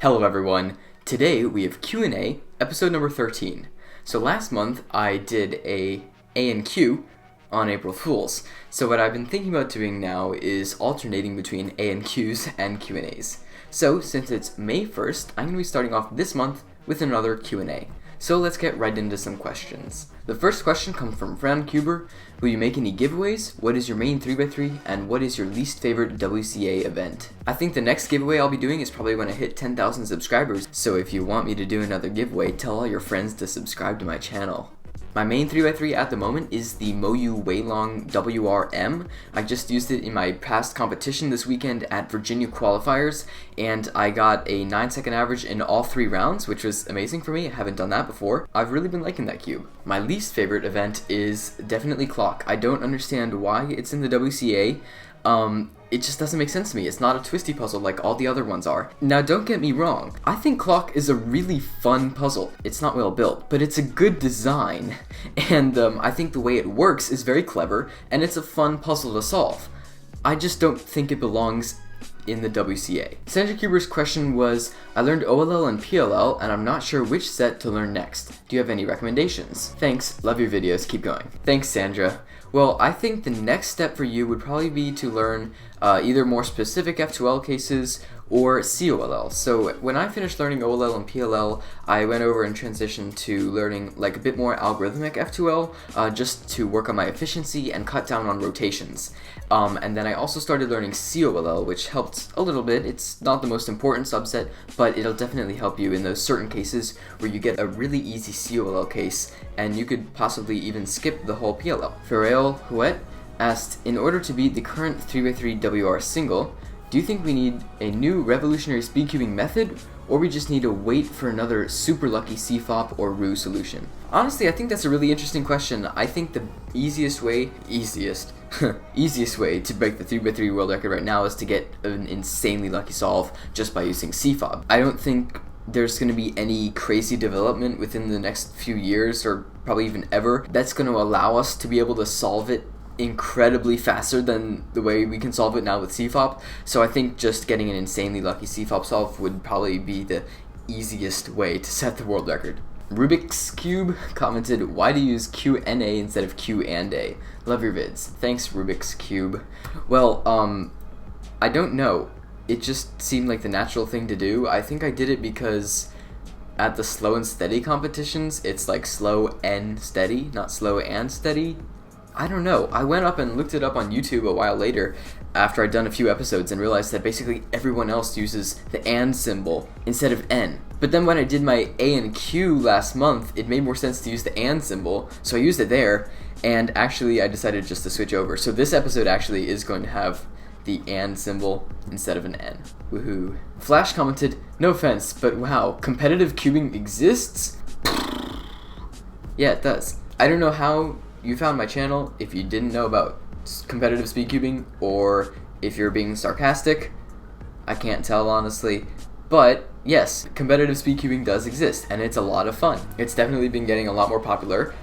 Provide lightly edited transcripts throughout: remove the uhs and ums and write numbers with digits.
Hello everyone. Today we have Q&A, episode number 13. So last month I did a A&Q on April Fools. So what I've been thinking about doing now is alternating between A&Qs and Q&As. So since it's May 1st, I'm going to be starting off this month with another Q&A. So let's get right into some questions. The first question comes from Fran Cuber. Will you make any giveaways? What is your main 3x3? And what is your least favorite WCA event? I think the next giveaway I'll be doing is probably when I hit 10,000 subscribers. So if you want me to do another giveaway, tell all your friends to subscribe to my channel. My main 3x3 at the moment is the Moyu Weilong WRM. I just used it in my past competition this weekend at Virginia qualifiers, and I got a 9-second average in all 3 rounds, which was amazing for me. I haven't done that before. I've really been liking that cube. My least favorite event is definitely Clock. I don't understand why it's in the WCA. It just doesn't make sense to me. It's not a twisty puzzle like all the other ones are. Now don't get me wrong, I think Clock is a really fun puzzle. It's not well built, but it's a good design, and I think the way it works is very clever, and it's a fun puzzle to solve. I just don't think it belongs in the WCA. Sandra Kuber's question was, I learned OLL and PLL, and I'm not sure which set to learn next. Do you have any recommendations? Thanks, love your videos, keep going. Thanks, Sandra. Well, I think the next step for you would probably be to learn either more specific F2L cases or COLL. So when I finished learning OLL and PLL, I went over and transitioned to learning like a bit more algorithmic F2L just to work on my efficiency and cut down on rotations. And then I also started learning COLL, which helped a little bit. It's not the most important subset, but it'll definitely help you in those certain cases where you get a really easy COLL case and you could possibly even skip the whole PLL. Farrell Huet asked, in order to beat the current 3x3 WR single, do you think we need a new revolutionary speed cubing method, or we just need to wait for another super lucky CFOP or RU solution? Honestly, I think that's a really interesting question. I think the easiest way to break the 3x3 world record right now is to get an insanely lucky solve just by using CFOP. I don't think there's going to be any crazy development within the next few years, or probably even ever, that's going to allow us to be able to solve it incredibly faster than the way we can solve it now with CFOP. So I think just getting an insanely lucky CFOP solve would probably be the easiest way to set the world record. Rubik's Cube commented, why do you use Q&A instead of Q and A? Love your vids. Thanks, Rubik's Cube. Well, I don't know. It just seemed like the natural thing to do. I think I did it because at the slow and steady competitions, it's like slow and steady, not slow and steady. I don't know. I went up and looked it up on YouTube a while later after I'd done a few episodes and realized that basically everyone else uses the and symbol instead of n. But then when I did my A and Q last month, it made more sense to use the and symbol, so I used it there, and actually I decided just to switch over. So this episode actually is going to have the and symbol instead of an n. Woohoo. Flash commented, no offense, but wow, competitive cubing exists? Yeah, it does. I don't know how you found my channel if you didn't know about competitive speed cubing, or if you're being sarcastic. I can't tell, honestly. But yes, competitive speed cubing does exist, and it's a lot of fun. It's definitely been getting a lot more popular.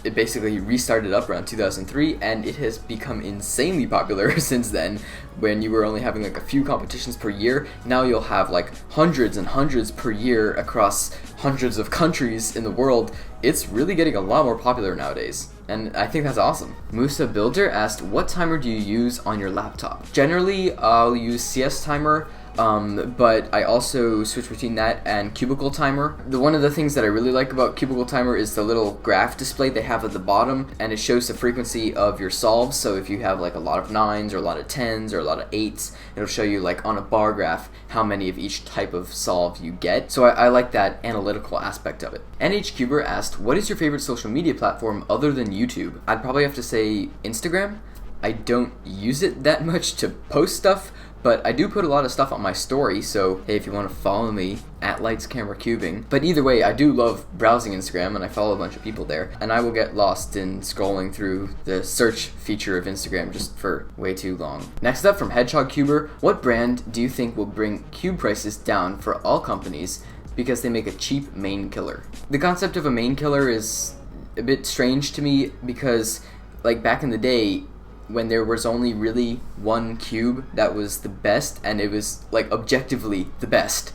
It basically restarted up around 2003, and it has become insanely popular since then. When you were only having like a few competitions per year, now you'll have like hundreds and hundreds per year across hundreds of countries in the world. It's really getting a lot more popular nowadays, and I think that's awesome. Musa Builder asked, what timer do you use on your laptop? Generally, I'll use CS timer, but I also switch between that and Cubicle Timer. One of the things that I really like about Cubicle Timer is the little graph display they have at the bottom, and it shows the frequency of your solves. So if you have like a lot of 9s or a lot of 10s or a lot of 8s, it'll show you like on a bar graph how many of each type of solve you get. So I like that analytical aspect of it. NHCuber asked, what is your favorite social media platform other than YouTube? I'd probably have to say Instagram. I don't use it that much to post stuff, but I do put a lot of stuff on my story, so hey, if you want to follow me, at Lights Camera Cubing. But either way, I do love browsing Instagram, and I follow a bunch of people there, and I will get lost in scrolling through the search feature of Instagram just for way too long. Next up from Hedgehog Cuber, what brand do you think will bring cube prices down for all companies because they make a cheap main killer? The concept of a main killer is a bit strange to me because, like, back in the day, when there was only really one cube that was the best, and it was like objectively the best,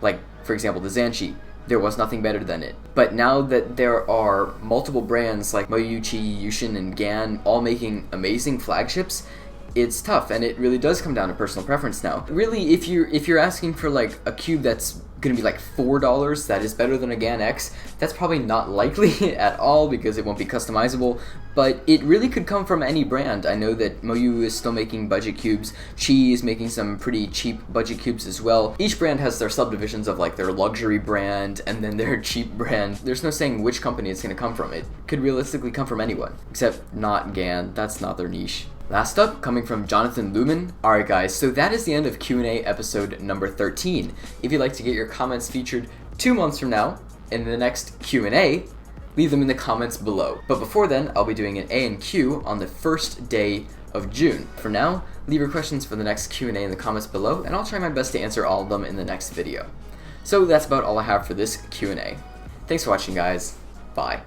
Like, for example, the Zanshi. There was nothing better than it. But now that there are multiple brands like Maruuchi, Yushin, and GAN all making amazing flagships, it's tough, and it really does come down to personal preference now. Really, if you're asking for like a cube that's gonna be like $4 that is better than a GAN X, that's probably not likely at all because it won't be customizable, but it really could come from any brand. I know that Moyu is still making budget cubes, Chi is making some pretty cheap budget cubes as well. Each brand has their subdivisions of like their luxury brand and then their cheap brand. There's no saying which company it's gonna come from. It could realistically come from anyone, except not GAN, that's not their niche. Last up, coming from Jonathan Lumen. Alright guys, so that is the end of Q&A episode number 13. If you'd like to get your comments featured 2 months from now in the next Q&A, leave them in the comments below. But before then, I'll be doing an A&Q on the first day of June. For now, leave your questions for the next Q&A in the comments below, and I'll try my best to answer all of them in the next video. So that's about all I have for this Q&A. Thanks for watching guys, bye.